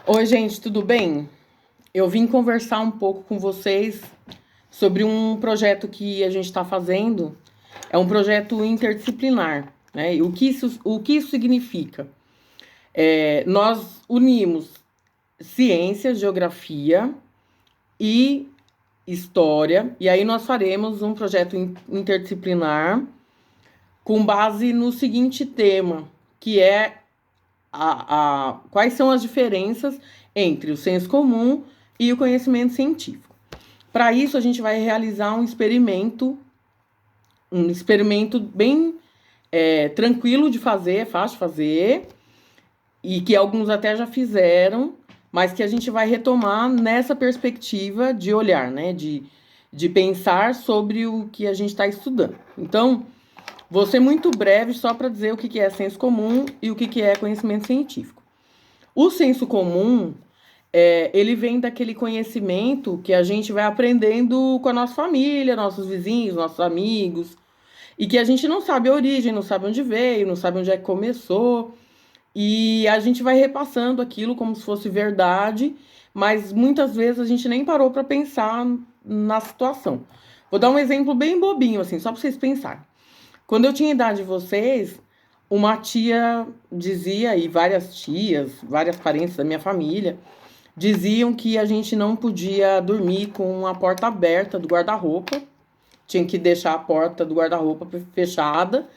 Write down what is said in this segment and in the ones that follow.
Oi, gente, tudo bem? Eu vim conversar um pouco com vocês sobre um projeto que a gente está fazendo. É um projeto interdisciplinar, né? E o que isso significa? Nós unimos ciência, geografia e história, e aí nós faremos um projeto interdisciplinar com base no seguinte tema, que é quais são as diferenças entre o senso comum e o conhecimento científico. Para isso, a gente vai realizar um experimento bem tranquilo de fazer, fácil de fazer, e que alguns até já fizeram, mas que a gente vai retomar nessa perspectiva de olhar, né? De pensar sobre o que a gente está estudando. Então, vou ser muito breve só para dizer o que é senso comum e o que é conhecimento científico. O senso comum, ele vem daquele conhecimento que a gente vai aprendendo com a nossa família, nossos vizinhos, nossos amigos, e que a gente não sabe a origem, não sabe onde veio, não sabe onde é que começou, e a gente vai repassando aquilo como se fosse verdade, mas muitas vezes a gente nem parou para pensar na situação. Vou dar um exemplo bem bobinho, assim, só para vocês pensarem. Quando eu tinha a idade de vocês, uma tia dizia, e várias tias, várias parentes da minha família, diziam que a gente não podia dormir com a porta aberta do guarda-roupa, tinha que deixar a porta do guarda-roupa fechada,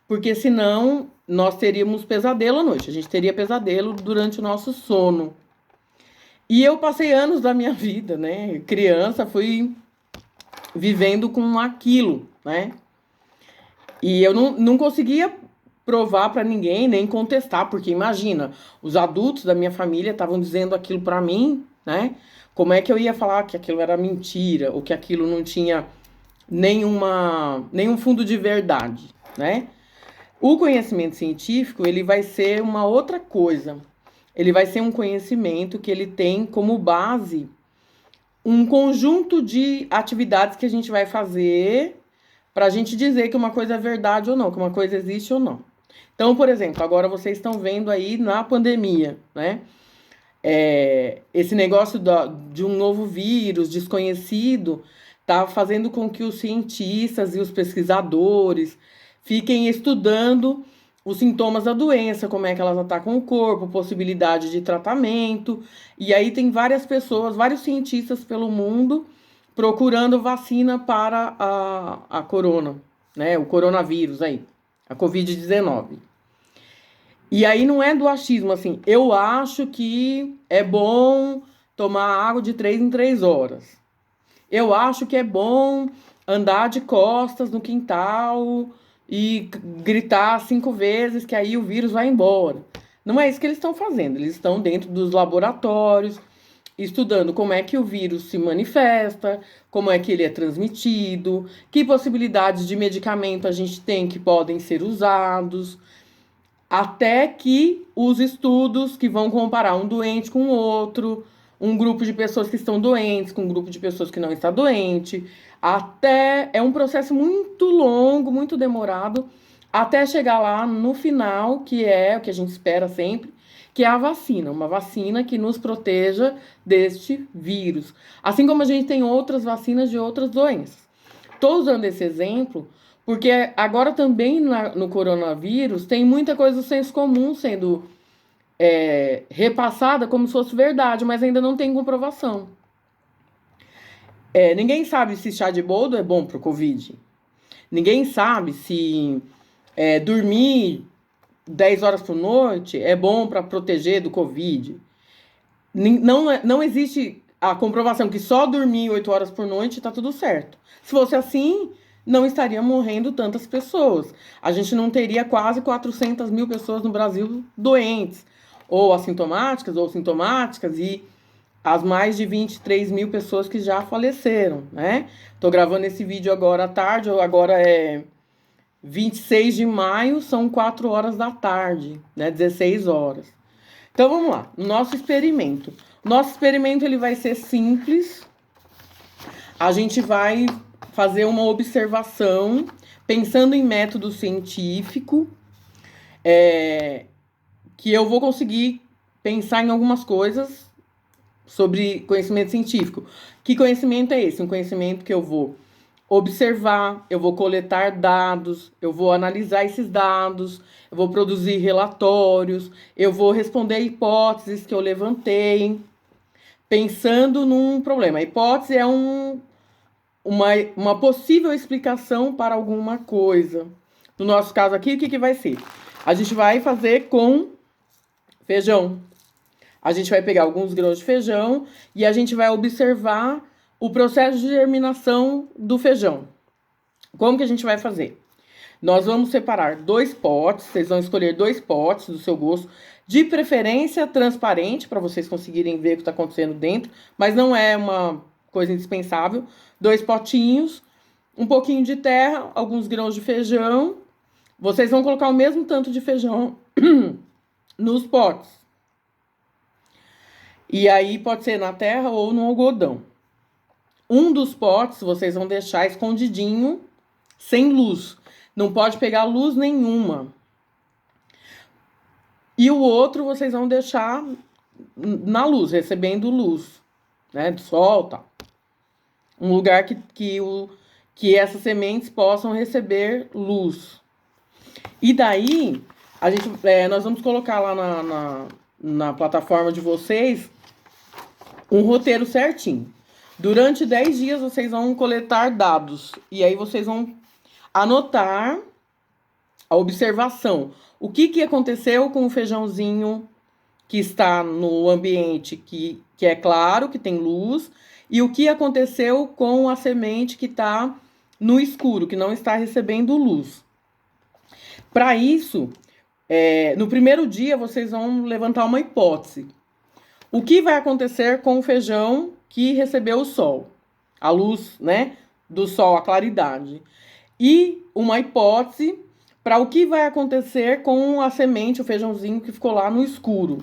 porque senão nós teríamos pesadelo à noite, a gente teria pesadelo durante o nosso sono. E eu passei anos da minha vida, né? Criança, fui vivendo com aquilo, né? E eu não conseguia provar para ninguém, nem contestar, porque imagina, os adultos da minha família estavam dizendo aquilo para mim, né? Como é que eu ia falar que aquilo era mentira, ou que aquilo não tinha nenhum fundo de verdade, né? O conhecimento científico, ele vai ser uma outra coisa. Ele vai ser um conhecimento que ele tem como base um conjunto de atividades que a gente vai fazer para a gente dizer que uma coisa é verdade ou não, que uma coisa existe ou não. Então, por exemplo, agora vocês estão vendo aí na pandemia, né? Esse negócio de um novo vírus desconhecido está fazendo com que os cientistas e os pesquisadores fiquem estudando os sintomas da doença, como é que elas atacam o corpo, possibilidade de tratamento. E aí tem várias pessoas, vários cientistas pelo mundo procurando vacina para a corona, né? O coronavírus aí, a Covid-19. E aí não é do achismo, assim, eu acho que é bom tomar água de 3 em 3 horas. Eu acho que é bom andar de costas no quintal e gritar 5 vezes que aí o vírus vai embora. Não é isso que eles estão fazendo. Eles estão dentro dos laboratórios, estudando como é que o vírus se manifesta, como é que ele é transmitido, que possibilidades de medicamento a gente tem que podem ser usados, até que os estudos que vão comparar um doente com o outro, um grupo de pessoas que estão doentes com um grupo de pessoas que não está doente, até é um processo muito longo, muito demorado, até chegar lá no final, que é o que a gente espera sempre, que é a vacina, uma vacina que nos proteja deste vírus. Assim como a gente tem outras vacinas de outras doenças. Estou usando esse exemplo porque agora também no coronavírus tem muita coisa do senso comum sendo repassada como se fosse verdade, mas ainda não tem comprovação. Ninguém sabe se chá de boldo é bom para o Covid. Ninguém sabe se dormir 10 horas por noite é bom para proteger do Covid. Não existe a comprovação que só dormir 8 horas por noite está tudo certo. Se fosse assim, não estaria morrendo tantas pessoas. A gente não teria quase 400 mil pessoas no Brasil doentes, ou assintomáticas, ou sintomáticas, e as mais de 23 mil pessoas que já faleceram, né? Tô gravando esse vídeo agora à tarde, agora é 26 de maio, são 4 horas da tarde, né? 16 horas. Então vamos lá, nosso experimento. Nosso experimento ele vai ser simples. A gente vai fazer uma observação pensando em método científico, que eu vou conseguir pensar em algumas coisas sobre conhecimento científico. Que conhecimento é esse? Um conhecimento que eu vou observar, eu vou coletar dados, eu vou analisar esses dados, eu vou produzir relatórios, eu vou responder hipóteses que eu levantei, pensando num problema. A hipótese é uma possível explicação para alguma coisa. No nosso caso aqui, o que vai ser? A gente vai fazer com feijão. A gente vai pegar alguns grãos de feijão e a gente vai observar o processo de germinação do feijão. Como que a gente vai fazer? Nós vamos separar 2 potes, vocês vão escolher 2 potes do seu gosto, de preferência transparente, para vocês conseguirem ver o que está acontecendo dentro, mas não é uma coisa indispensável. 2 potinhos, um pouquinho de terra, alguns grãos de feijão. Vocês vão colocar o mesmo tanto de feijão nos potes. E aí pode ser na terra ou no algodão. Um dos potes vocês vão deixar escondidinho, sem luz. Não pode pegar luz nenhuma. E o outro vocês vão deixar na luz, recebendo luz, né? Do sol, tá? Um lugar que essas sementes possam receber luz. E daí, nós vamos colocar lá na plataforma de vocês um roteiro certinho. Durante 10 dias vocês vão coletar dados. E aí vocês vão anotar a observação. O que aconteceu com o feijãozinho que está no ambiente que é claro, que tem luz. E o que aconteceu com a semente que está no escuro, que não está recebendo luz. Para isso, no primeiro dia vocês vão levantar uma hipótese. O que vai acontecer com o feijão que recebeu o sol? A luz, né, do sol, a claridade. E uma hipótese para o que vai acontecer com a semente, o feijãozinho que ficou lá no escuro.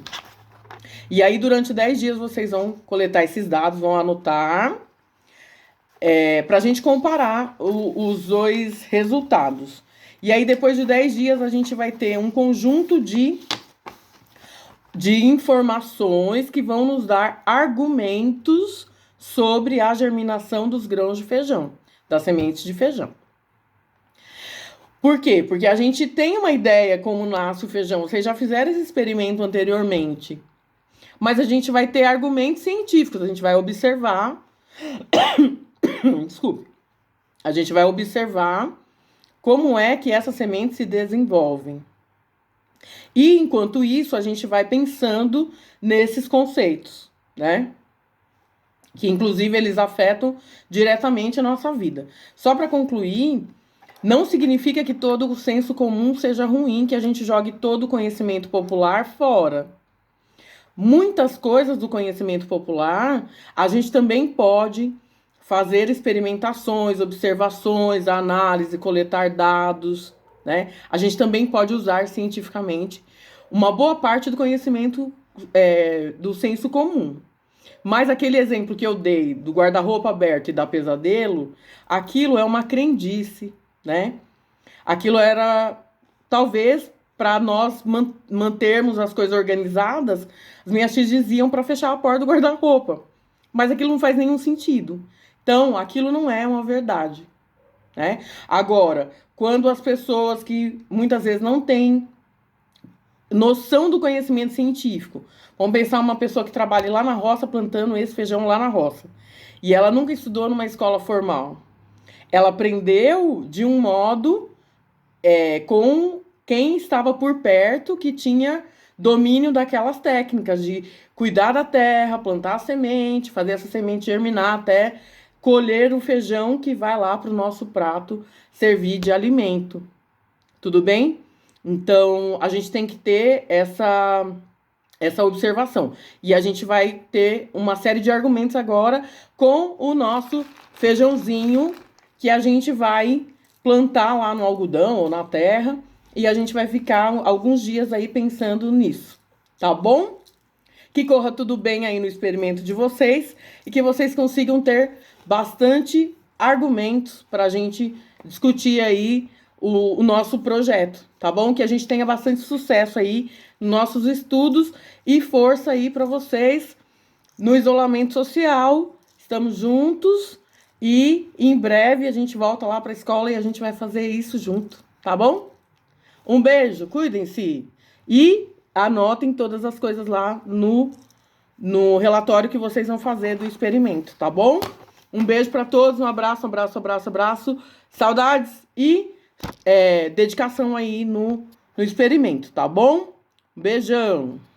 E aí, durante 10 dias, vocês vão coletar esses dados, vão anotar, para a gente comparar os 2 resultados. E aí, depois de 10 dias, a gente vai ter um conjunto de informações que vão nos dar argumentos sobre a germinação dos grãos de feijão, das sementes de feijão. Por quê? Porque a gente tem uma ideia como nasce o feijão. Vocês já fizeram esse experimento anteriormente. Mas a gente vai ter argumentos científicos. A gente vai observar... Desculpe. A gente vai observar como é que essas sementes se desenvolvem. E, enquanto isso, a gente vai pensando nesses conceitos, né? Que, inclusive, eles afetam diretamente a nossa vida. Só para concluir... Não significa que todo o senso comum seja ruim, que a gente jogue todo o conhecimento popular fora. Muitas coisas do conhecimento popular, a gente também pode fazer experimentações, observações, análise, coletar dados, né? A gente também pode usar cientificamente uma boa parte do conhecimento do senso comum. Mas aquele exemplo que eu dei do guarda-roupa aberto e da pesadelo, aquilo é uma crendice, né? Aquilo era, talvez, para nós mantermos as coisas organizadas, as minhas tias diziam para fechar a porta do guarda-roupa. Mas aquilo não faz nenhum sentido. Então, aquilo não é uma verdade, né? Agora, quando as pessoas que muitas vezes não têm noção do conhecimento científico, vamos pensar uma pessoa que trabalha lá na roça plantando esse feijão lá na roça, e ela nunca estudou numa escola formal. Ela aprendeu de um modo com quem estava por perto, que tinha domínio daquelas técnicas de cuidar da terra, plantar a semente, fazer essa semente germinar até colher o feijão que vai lá para o nosso prato servir de alimento. Tudo bem? Então, a gente tem que ter essa observação. E a gente vai ter uma série de argumentos agora com o nosso feijãozinho que a gente vai plantar lá no algodão ou na terra, e a gente vai ficar alguns dias aí pensando nisso, tá bom? Que corra tudo bem aí no experimento de vocês e que vocês consigam ter bastante argumentos para a gente discutir aí o nosso projeto, tá bom? Que a gente tenha bastante sucesso aí nos nossos estudos e força aí para vocês no isolamento social. Estamos juntos e em breve a gente volta lá para a escola e a gente vai fazer isso junto, tá bom? Um beijo, cuidem-se e anotem todas as coisas lá no relatório que vocês vão fazer do experimento, tá bom? Um beijo para todos, um abraço, abraço, abraço, abraço. Saudades e dedicação aí no experimento, tá bom? Beijão!